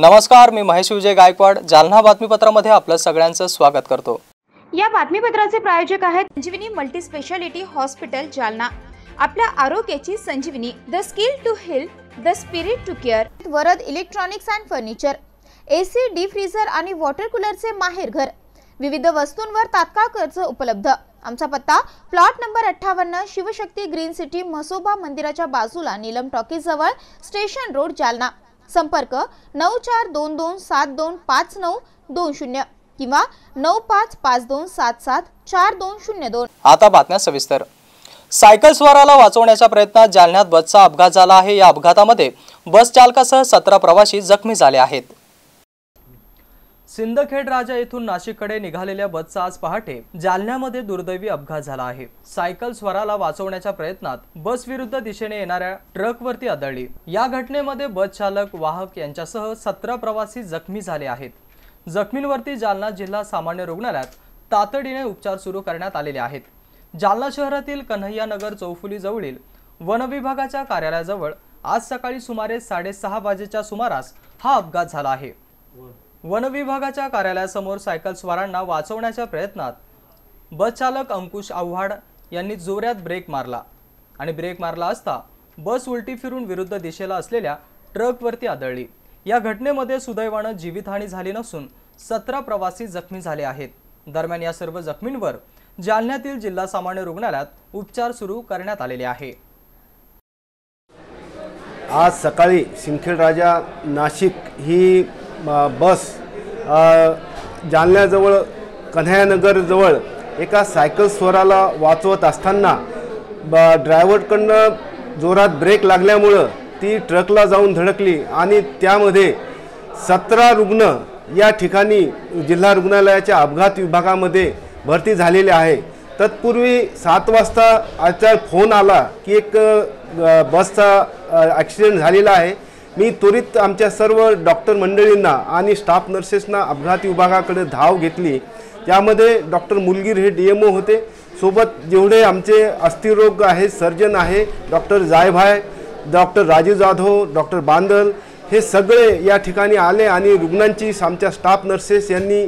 नमस्कार, मी महेश विजय गायकवाड जालना बातमीपत्रामध्ये आपलं सगळ्यांचं स्वागत करतो। या बातमीपत्राचे प्रायोजक आहेत Sanjivani multi specialty hospital Jalna. आपल्या आरोग्याची संजीवनी, the skill to heal, the spirit to care. Varad electronics and furniture, AC, deep freezer आणि वॉटर कूलरचे माहेर घर। विविध वस्तूंवर तात्काळ कर्ज उपलब्ध। आमचा पत्ता plot number 58, Shivshakti green city, Mhasoba मंदिराच्या बाजूला, नीलम टॉकीज जवळ, स्टेशन रोड, जालना। संपर्क 9422725920 किंवा 9552774202। आता बातम्या सविस्तर। सायकल स्वाराला वाचवण्याच्या प्रयत्नात जालन्यात बसचा अपघात झाला आहे। या अपघातामध्ये बस चालकासह 17 प्रवासी जखमी झाले आहेत। सिंदखेड राजा येथून नाशिककडे निघालेल्या बसचा आज पहाटे जालन्यामध्ये दुर्दैवी अपघात झाला आहे। सायकल स्वाराला वाचवण्याच्या प्रयत्नात बस विरुद्ध दिशेने येणाऱ्या ट्रकवरती आदळली। या घटनेमध्ये बस चालक, वाहक यांच्यासह 17 प्रवासी जखमी झाले आहेत। जखमींवरती जालना जिल्हा सामान्य रुग्णालयात तातडीने उपचार सुरू करण्यात आलेले आहेत। जालना शहरातील कन्हैयानगर चौफुली जवळील वन विभागाच्या कार्यालयाजवळ आज सकाळी सुमारे 6:30 वाजेच्या सुमारास हा अपघात झाला आहे। वन विभागाच्या कार्यालयासमोर सायकल स्वारांना वाचवण्याच्या प्रयत्नात बस चालक अंकुश आव्हाड यांनी जोरात ब्रेक मारला आणि ब्रेक मारला असता बस उलटी फिरून विरुद्ध दिशेला असलेल्या ट्रकवरती आदळली। या घटनेमध्ये सुदैवाने जीवितहानी झाली नसून 17 प्रवासी जखमी झाले आहेत। दरम्यान या सर्व जखमींवर जालन्यातील जिल्हा सामान्य रुग्णालयात उपचार सुरू करण्यात आलेले आहे। आज सकाळी सिंदखेड राजा नाशिक ही बस जालन्याजवळ कन्हैयानगर जवळ एका सायकल स्वाराला वाचवत असताना ड्रायव्हरकडनं जोरात ब्रेक लागल्यामुळे ती ट्रकला जाऊन धडकली आणि त्यामध्ये 17 रुग्ण या ठिकाणी जिल्हा रुग्णालयाच्या अपघात विभागामध्ये भरती झालेले आहे। तत्पूर्वी 7 वाजता आजचा फोन आला की एक बसचा ॲक्सिडेंट झालेला आहे। मी त्वरित आमच्या सर्व डॉक्टर मंडळींना आणि स्टाफ नर्सेसना अपघात विभागाकडे धाव घेतली। त्यामध्ये डॉक्टर मुलगीर हे DMO होते, सोबत जेवढे आमचे अस्थिरोग आहे सर्जन आहे, doctor Jaybhay, doctor Rajeev Jadhav, doctor Bandal, हे सगळे या ठिकाणी आले आणि रुग्णांची आमच्या स्टाफ नर्सेस यांनी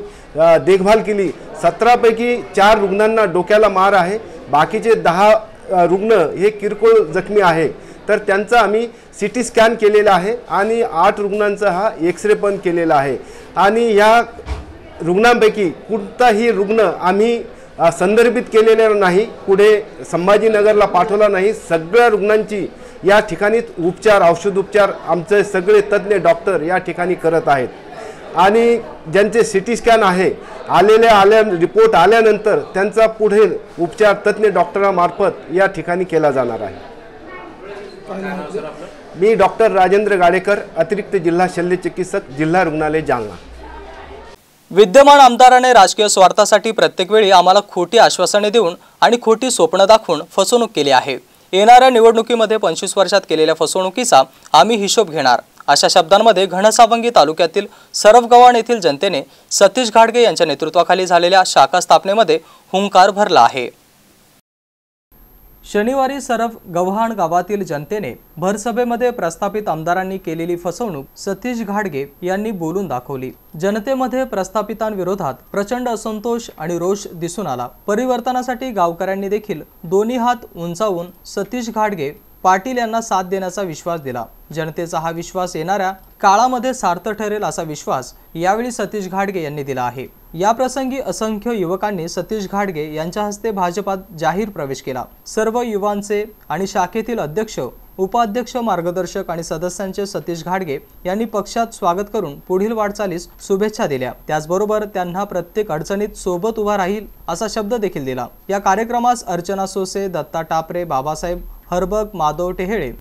देखभाल केली। 17 पैकी 4 रुग्णांना डोक्याला मार आहे, बाकीचे 10 रुग्ण हे किरकोळ जखमी आहे। तर त्यांचा आम्ही CT स्कॅन केलेला आहे आणि 8 रुग्णांचा हा एक्सरे पण केलेला आहे आणि या रुग्णांपैकी कोणताही रुग्ण आम्ही संदर्भित केलेला नाही, पुढे संभाजीनगरला पाठवला नाही। सगळ्या रुग्णांची या ठिकाणी उपचार, औषधोपचार आमचे सगळे तज्ञ डॉक्टर या ठिकाणी करत आहेत आणि ज्यांचे CT स्कॅन आहे आलेल्या रिपोर्ट आल्यानंतर त्यांचा पुढे उपचार तज्ञ डॉक्टरांमार्फत या ठिकाणी केला जाणार आहे। मी डॉक्टर राजेंद्र गाडेकर, अतिरिक्त जिल्हा शल्य चिकित्सक, जिल्हा रुग्णालय जालना। विद्यमान आमदाराने राजकीय स्वार्थासाठी प्रत्येक वेळी आम्हाला खोटी आश्वासने देऊन आणि खोटी स्वप्न दाखवून फसवणूक केली आहे। येणाऱ्या निवडणुकीमध्ये 25 वर्षात केलेल्या फसवणुकीचा आम्ही हिशोब घेणार, अशा शब्दांमध्ये घनसावंगी तालुक्यातील सरवगव्हाण येथील जनतेने सतीश घाडगे यांच्या नेतृत्वाखाली झालेल्या शाखा स्थापनेमध्ये हुंकार भरला आहे। शनिवारी सरवगव्हाण गावातील जनतेने भरसभेमध्ये प्रस्थापित आमदारांनी केलेली फसवणूक सतीश घाडगे यांनी बोलून दाखवली। जनतेमध्ये प्रस्थापितांविरोधात प्रचंड असंतोष आणि रोष दिसून आला। परिवर्तनासाठी गावकऱ्यांनी देखील दोन्ही हात उंचावून सतीश घाडगे पाटील यांना साथ देण्याचा विश्वास दिला। जनतेचा हा विश्वास येणाऱ्या काळामध्ये सार्थ ठरेल असा विश्वास यावेळी सतीश घाडगे यांनी दिला आहे। या प्रसंगी असंख्य युवकांनी सतीश घाडगे यांच्या हस्ते भाजपात जाहीर प्रवेश केला। सर्व युवांचे आणि शाखेतील अध्यक्ष, उपाध्यक्ष, मार्गदर्शक आणि सदस्यांचे सतीश घाडगे यांनी पक्षात स्वागत करून पुढील वाटचालीस शुभेच्छा दिल्या। त्याचबरोबर त्यांना प्रत्येक अडचणीत सोबत उभा राहील असा शब्द देखील दिला। या कार्यक्रमास अर्चना सोसे, दत्ता टापरे, बाबासाहेब हरबग, माधव टेहेळे,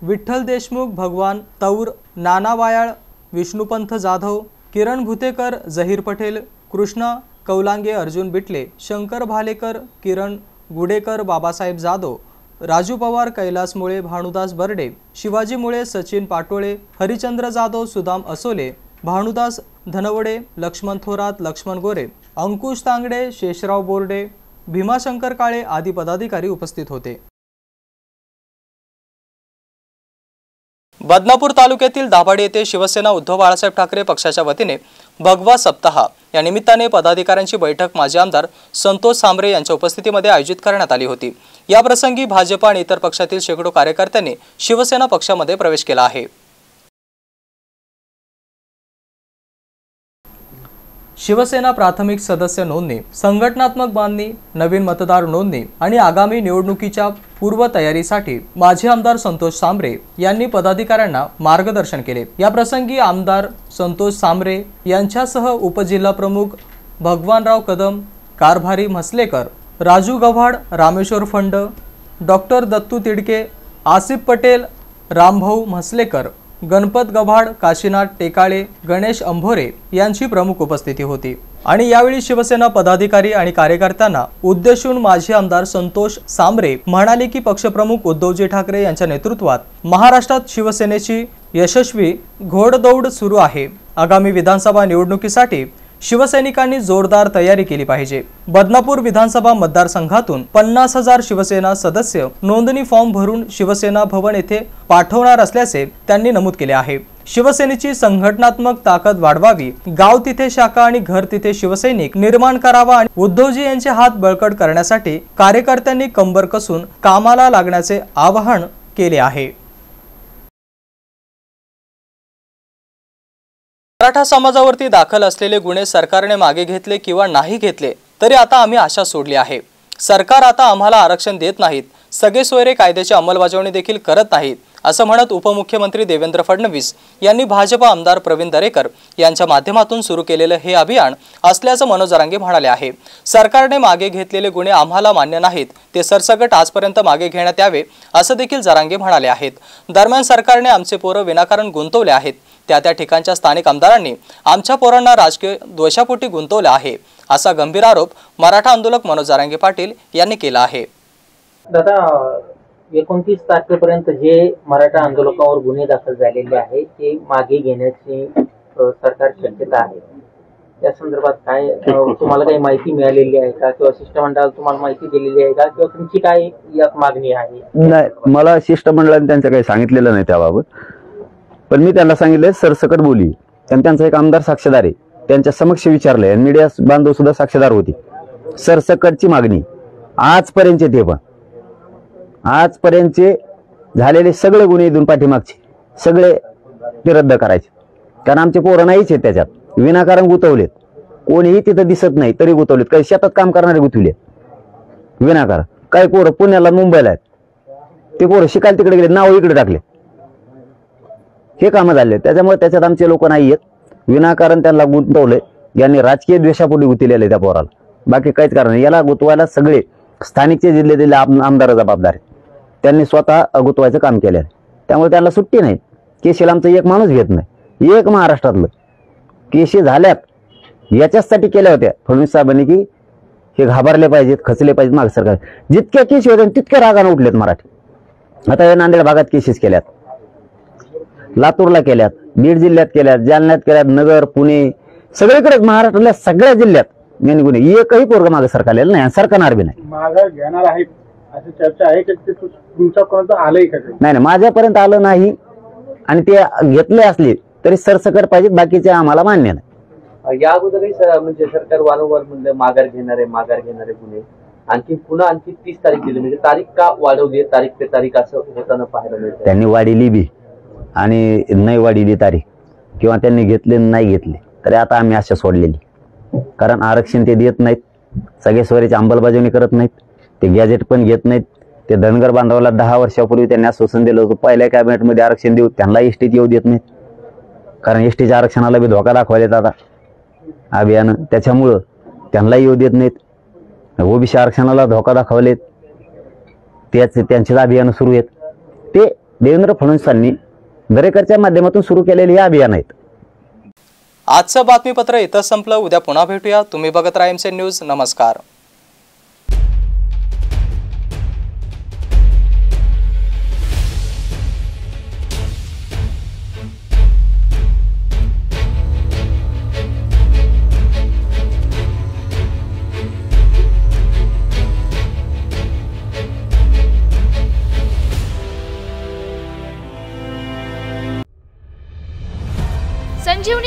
विठ्ठल देशमुख, भगवान तौर, नाना वायाळ, विष्णुपंत जाधव, किरण भुतेकर, जहीर पटेल, कृष्णा कौलांगे, अर्जुन बिटले, शंकर भालेकर, किरण गुडेकर, बाबासाहेब जाधव, राजू पवार, कैलास मुळे, भानुदास बर्डे, शिवाजी मुळे, सचिन पाटोळे, हरिचंद्र जाधव, सुदाम असोले, भानुदास धनवडे, लक्ष्मण थोरात, लक्ष्मण गोरे, अंकुश तांगडे, शेषराव बोर्डे, भीमाशंकर काळे आदी पदाधिकारी उपस्थित होते। बदनापूर तालुक्यातील दाभाडी येथे शिवसेना उद्धव बाळासाहेब ठाकरे पक्षाच्या वतीने भगवा सप्ताह या निमित्ताने पदाधिकाऱ्यांची बैठक माजी आमदार संतोष सांबरे यांच्या उपस्थितीमध्ये आयोजित करण्यात आली होती। या प्रसंगी भाजप आणि इतर पक्षातील शेकडो कार्यकर्त्यांनी शिवसेना पक्षामध्ये प्रवेश केला आहे। शिवसेना प्राथमिक सदस्य नोंदणी, संघटनात्मक बांधणी, नवीन मतदार नोंदणी आणि आगामी निवडणुकीच्या पूर्वतयारीसाठी माजी आमदार संतोष सांबरे यांनी पदाधिकाऱ्यांना मार्गदर्शन केले। या प्रसंगी आमदार संतोष सांबरे यांच्यासह उपजिल्हा प्रमुख भगवानराव कदम, कारभारी म्हसलेकर, राजू गव्हाड, रामेश्वर फंड, डॉक्टर दत्तू तिडके, आसिफ पटेल, रामभाऊ म्हसलेकर, गणपत गव्हाड, काशीनाथ टेकाळे, गणेश अंभोरे यांची प्रमुख उपस्थिती होती। आणि यावेळी शिवसेना पदाधिकारी आणि कार्यकर्त्यांना उद्देशून माजी आमदार संतोष सांबरे म्हणाले की पक्षप्रमुख उद्धवजी ठाकरे यांच्या नेतृत्वात महाराष्ट्रात शिवसेनेची यशस्वी घोडदौड सुरू आहे। आगामी विधानसभा निवडणुकीसाठी शिवसैनिकांनी जोरदार तयारी केली पाहिजे। बदनापूर विधानसभा मतदारसंघातून 50,000 शिवसेना सदस्य नोंदणी फॉर्म भरून शिवसेना भवन येथे पाठवणार असल्याचे त्यांनी नमूद केले आहे। शिवसेनेची संघटनात्मक ताकद वाढवावी, गाव तिथे शाखा आणि घर तिथे शिवसैनिक निर्माण करावा आणि उद्धवजी यांचे हात बळकट करण्यासाठी कार्यकर्त्यांनी कंबर कसून कामाला लागण्याचे आवाहन केले आहे। मराठा समाजावरती दाखल असलेले गुन्हे सरकारने मागे घेतले किंवा नाही घेतले तरी आता आम्ही आशा सोडली आहे। सरकार आता आम्हाला आरक्षण देत नाहीत, सगळे सोयरे कायद्याची अंमलबजावणी देखील करत नाहीत असं म्हणत उपमुख्यमंत्री देवेंद्र फडणवीस यांनी भाजप आमदार प्रवीण दरेकर यांच्या माध्यमातून सुरू केलेले हे अभियान असल्याचं मनोज जरांगे म्हणाले आहे। सरकारने मागे घेतलेले गुन्हे आम्हाला मान्य नाहीत, ते सरसकट आजपर्यंत मागे घेण्यात यावे असं देखील जरांगे म्हणाले आहेत। दरम्यान सरकारने आमचे पोरं विनाकारण गुंतवले आहेत, त्या ठिकाणच्या स्थानिक आमदारांनी आमच्या पोरांना राजकीय द्वेषापोटी गुंतवले आहे असा गंभीर आरोप मराठा आंदोलक मनोज जरांगे पाटील यांनी केला आहे। दादा, 29 तारखेपर्यंत जे मराठा आंदोलकांवर गुन्हे दाखल झालेले आहेत ते मागे घेण्याची सरकार शक्यता आहे। या संदर्भात काय तुम्हाला काही माहिती मिळालेली आहे का, किंवा शिष्टमंडळाला तुम्हाला माहिती दिलेली आहे का, किंवा तुमची काय यात मागणी आहे? नाही, मला शिष्टमंडळाने त्यांचं काही सांगितलेलं नाही त्याबाबत, पण मी त्यांना सांगितलं सरसकट बोली। त्यांचा एक आमदार साक्षीदार आहे, त्यांच्या समक्ष विचारलंय आणि मीडिया बांधव सुद्धा साक्षीदार होती। सरसकटची मागणी आजपर्यंतचे, ते पण आजपर्यंतचे झालेले सगळे गुन्हे इथून पाठीमागचे सगळे ते रद्द करायचे, कारण आमचे पोरं नाहीच आहेत त्याच्यात, विनाकारण गुंतवलेत। कोणीही तिथं दिसत नाही तरी गुंतवलेत, काही शेतात काम करणारे गुंतवले विनाकारण। काही पोरं पुण्याला मुंबईला आहेत, ते पोरं शिकायला तिकडे गेले, नाव इकडे टाकले, हे कामं झाले। त्याच्यामुळे त्याच्यात आमचे लोक नाही आहेत, विनाकारण त्यांना गुंतवले, यांनी राजकीय द्वेषापोटी गुंतलेले त्या पोराला, बाकी काहीच कारण नाही। याला गुंतवायला सगळे स्थानिकचे जिल्ह्यातील आमदार जबाबदार आहेत, त्यांनी स्वतः गुंतवायचं काम केलं आहे। त्यामुळे त्यांना सुट्टी नाही। केशीला आमचा एक माणूस घेत नाही, एक महाराष्ट्रातलं केशी झाल्यात याच्यासाठी केल्या होत्या फडणवीस साहेबांनी की हे घाबरले पाहिजेत, खचले पाहिजेत माग सरकार। जितक्या केशी होत्या तितक्या रागाने उठलेत मराठी। आता या नांदेड भागात केसेस केल्यात, लातूरला केल्यात, बीड जिल्ह्यात केल्यात, जालन्यात केल्यात, नगर, पुणे, सगळीकडेच महाराष्ट्रातल्या सगळ्या जिल्ह्यात यांनी गुन्हे। एकही पोरगा मागे सरकारलेलं नाही, सरकारणार बी नाही। मागे घेणार आहे अशी चर्चा आहे की ते तुमच्यापर्यंत आलंय का? नाही, माझ्यापर्यंत आलं नाही, आणि ते घेतले असले तरी सरसकट पाहिजे, बाकीचे आम्हाला मान्य नाही। या अगोदरही म्हणजे सरकार वारंवार म्हणजे माघार घेणारे गुन्हे आणखी पुन्हा 30 तारीख दिली, म्हणजे तारीख का वाढवली, तारीख पे तारीख असं होताना पाहायला मिळतं। त्यांनी वाढीली बी आणि नाही वाढीली तारीख, किंवा त्यांनी घेतले नाही घेतले तरी आता आम्ही आशा सोडलेली, कारण आरक्षण ते देत नाहीत, सगळे सोयरीची अंमलबजावणी करत नाहीत, ते गॅजेट पण घेत नाहीत। ते धनगर बांधवाला 10 वर्षापूर्वी त्यांनी आश्वासन दिलं होतं पहिल्या कॅबिनेटमध्ये आरक्षण देऊ, त्यांना एसटीत येऊ देत नाहीत, कारण एसटीच्या आरक्षणाला बी धोका दाखवायला आता अभियान, त्याच्यामुळं त्यांना येऊ देत नाहीत। ओबीसी आरक्षणाला धोका दाखवलेत, त्यांचे अभियान सुरू आहेत। ते देवेंद्र फडणवीसांनी दरेकरच्या माध्यमातून सुरू केलेले हे अभियान आहेत। आजचं बातमीपत्र इथं संपलं, उद्या पुन्हा भेटूया। तुम्ही बघत राहा एमसी न्यूज। नमस्कार।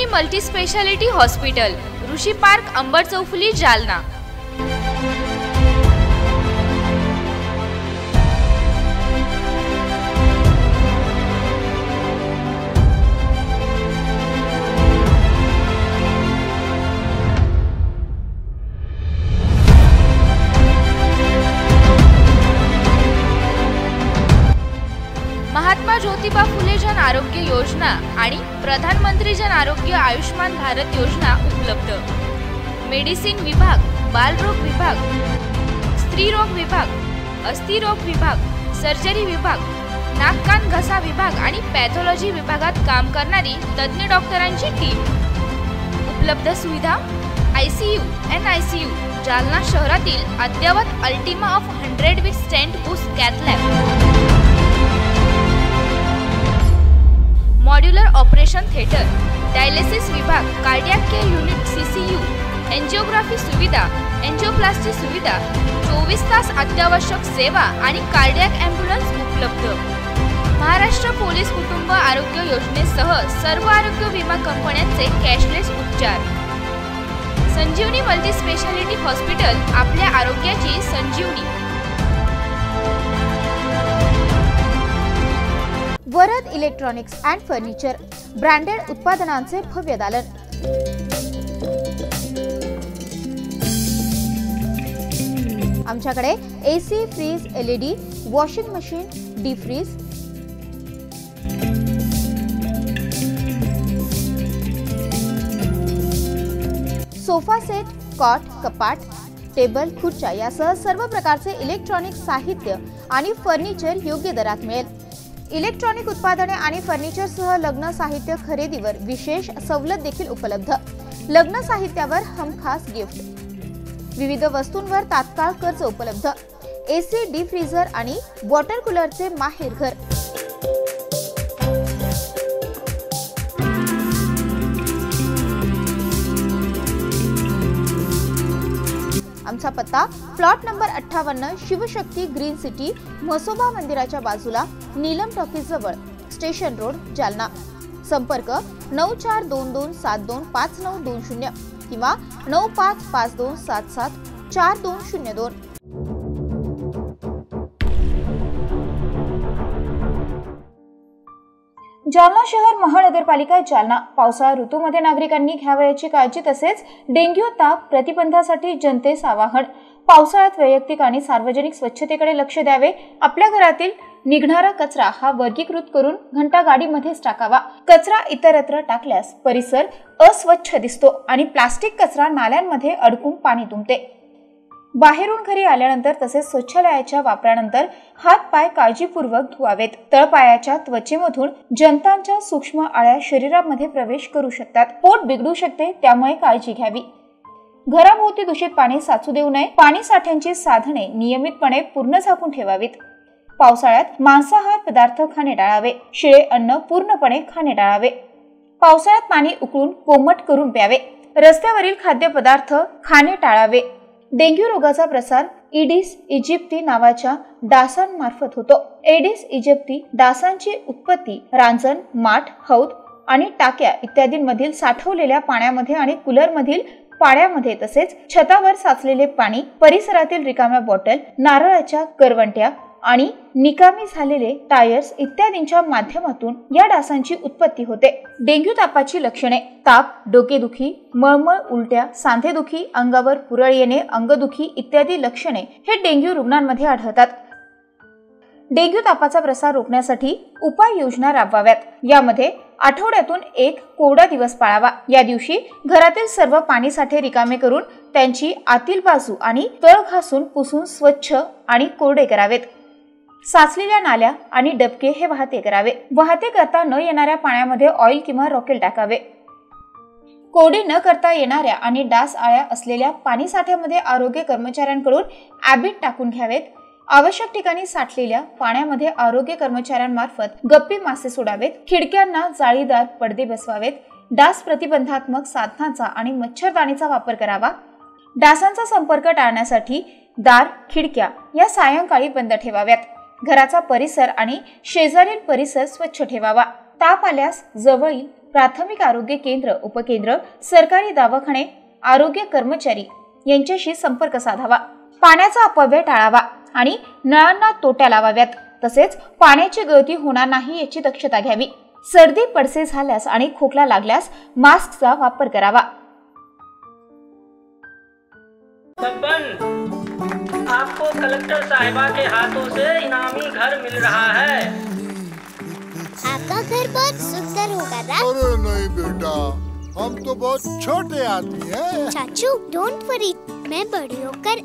संजीवनी मल्टी स्पेशालिटी हॉस्पिटल, ऋषी पार्क, अंबर चौफुली, जालना। महात्मा ज्योतिबा फुले जन आरोग्य योजना आणि प्रधानमंत्री जन आरोग्य आयुष्मान भारत योजना उपलब्ध। मेडिसिन विभाग, बालरोग विभाग, स्त्रीरोग विभाग, अस्थिरोग विभाग, सर्जरी विभाग, नाक कान घसा विभाग आणि पॅथॉलॉजी विभागात काम करणारी तज्ञ डॉक्टरांची टीम। उपलब्ध सुविधा ICU, NICU, जालना शहरातील अद्ययावत ultima of 100 with stent boost cath lab, modular operation theatre, dialysis विभाग, cardiac care unit CCU, angiography सुविधा, एंजियोप्लास्टी सुविधा, 24 तास अत्यावश्यक सेवा आणि कार्डियक ॲम्ब्युलन्स उपलब्ध। महाराष्ट्र पोलीस कुटुंब आरोग्य योजनेसह सर्व आरोग्य विमा कंपन्यांचे कॅशलेस उपचार। संजीवनी मल्टी स्पेशालिटी हॉस्पिटल, आपल्या आरोग्याची संजीवनी। Varad electronics and furniture, branded उत्पादनांचे भव्य दालन। आमच्याकडे AC, fridge, LED, washing machine, deep fridge, sofa set, cot, कपाट, टेबल, खुर्च्या यासह सर्व प्रकारचे इलेक्ट्रॉनिक साहित्य आणि फर्निचर योग्य दरात मिळेल। इलेक्ट्रॉनिक उत्पादने आणि फर्निचरसह लग्न साहित्य खरेदीवर विशेष सवलत देखील उपलब्ध। लग्न साहित्यावर हमखास गिफ्ट, विविध वस्तूंवर तात्काळ कर्ज उपलब्ध। AC, डीप फ्रीजर आणि वॉटर कूलरचे माहेर घर। आमचा पत्ता plot number 58, Shivshakti green city, Mhasoba मंदिराच्या बाजूला, नीलम टॉकीज जवळ, स्टेशन रोड, जालना। संपर्क 9422725920 किंवा 9552774202। जालना शहर महानगरपालिका जालना पावसाळा ऋतूमध्ये नागरिकांनी घ्यावयाची काळजी तसेच डेंग्यू ताप प्रतिबंधासाठी जनतेस आवाहन। पावसाळ्यात वैयक्तिक आणि सार्वजनिक स्वच्छतेकडे लक्ष द्यावे। आपल्या घरातील निघणारा कचरा हा वर्गीकृत करून घंटा गाडीमध्येच टाकावा। कचरा इतरत्र टाकल्यास परिसर अस्वच्छ दिसतो आणि प्लास्टिक कचरा नाल्यांमध्ये अडकून पाणी तुंबते। बाहेरून घरी आल्यानंतर तसेच शौचालयाच्या वापरानंतर हात पाय काळजीपूर्वक धुवावेत। तळपायाच्या त्वचेमधून जंतांच्या सूक्ष्म आळ्या शरीरामध्ये प्रवेश करू शकतात। पोट बिघडू शकते, त्यामुळे काळजी घ्यावी। घराभोवती दूषित पाणी साचू देऊ नये। पाणी साठ्यांची साधने नियमितपणे पूर्ण झाकून ठेवावीत। पावसाळ्यात मांसाहार पदार्थ खाणे टाळावे। शिळे अन्न पूर्णपणे खाणे टाळावे। पावसाळ्यात पाणी उकळून कोमट करून प्यावे। रस्त्यावरील खाद्यपदार्थ खाणे टाळावे। डेंग्यू रोगाचा प्रसार एडिस इजिप्ती नावाच्या डासांमार्फत होतो। एडिस इजिप्ती डासांची उत्पत्ती रांजण, माठ, हौद आणि टाक्या इत्यादींमधील साठवलेल्या पाण्यामध्ये आणि कूलरमधील पाण्यामध्ये तसेच छतावर साचलेले पाणी, परिसरातील रिकाम्या बॉटल, नारळाच्या करवंट्या आणि निकामी झालेले टायर्स इत्यादींच्या माध्यमातून या डासांची उत्पत्ती होते। डेंग्यू तापाची लक्षणे: ताप, डोकेदुखी, मळमळ, उलट्या, सांधेदुखी, अंगावर पुरळ येणे, अंगदुखी इत्यादी लक्षणे हे डेंग्यू रुग्णांमध्ये आढळतात। डेंग्यू तापाचा प्रसार रोखण्यासाठी उपाययोजना राबवाव्यात। यामध्ये आठवड्यातून एक कोरडा दिवस पाळावा। या दिवशी घरातील सर्व पाणी साठे रिकामे करून त्यांची आतील बाजू आणि तळ घासून पुसून स्वच्छ आणि कोरडे करावेत। साचलेल्या नाल्या आणि डबके हे वाहते करावे। वाहते करता न येणाऱ्या पाण्यामध्ये ऑइल किंवा रॉकेल टाकावे। कोरडे न करता येणाऱ्या आणि डास आळ्या असलेल्या पाणी साठ्यामध्ये आरोग्य कर्मचाऱ्यांकडून ॲबिट टाकून घ्यावेत। आवश्यक ठिकाणी साठलेल्या पाण्यामध्ये आरोग्य कर्मचाऱ्यांमार्फत गप्पी मासे सोडावेत। खिडक्यांना जाळीदार पडदे बसवावेत। डास प्रतिबंधात्मक साधनांचा आणि मच्छरदाणीचा वापर करावा। डासांचा संपर्क टाळण्यासाठी दार, खिडक्या या सायंकाळी बंद ठेवाव्यात। घराचा परिसर आणि शेजारील परिसर स्वच्छ ठेवावा। ताप आल्यास जवळील प्राथमिक आरोग्य केंद्र, उपकेंद्र, सरकारी दवाखाने, आरोग्य कर्मचारी यांच्याशी संपर्क साधावा. पाण्याचा अपव्यय टाळावा आणि नळांना तोट्या लावाव्यात. तसेच पाण्याची गळती होणार नाही याची दक्षता घ्यावी. सर्दी पडसे झाल्यास आणि खोकला लागल्यास मास्कचा वापर करावा. आपको कलेक्टर साहिबा के हाथों से इनामी घर मिल रहा है. आपका घर बहुत सुंदर होगा ना? अरे नहीं बेटा, हम तो बहुत छोटे आदमी हैं। चाचू डोंट वरी, मैं बड़ी होकर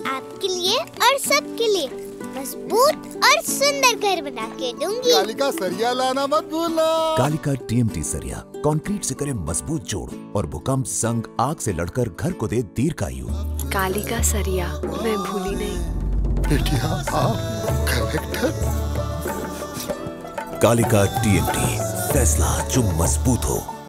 आपके लिए और सबके लिए मजबूत और सुंदर घर बना के दूंगी। कालिका सरिया लाना मत भूलना। कालिका TMT सरिया कंक्रीट से करे मजबूत जोड़ और भूकंप, संग, आग से लड़कर घर को दे दीर्घायु। कालिका सरिया मैं भूली नहीं। बेटिया आप कलेक्टर। कालिका TMT, फैसला जो मजबूत हो।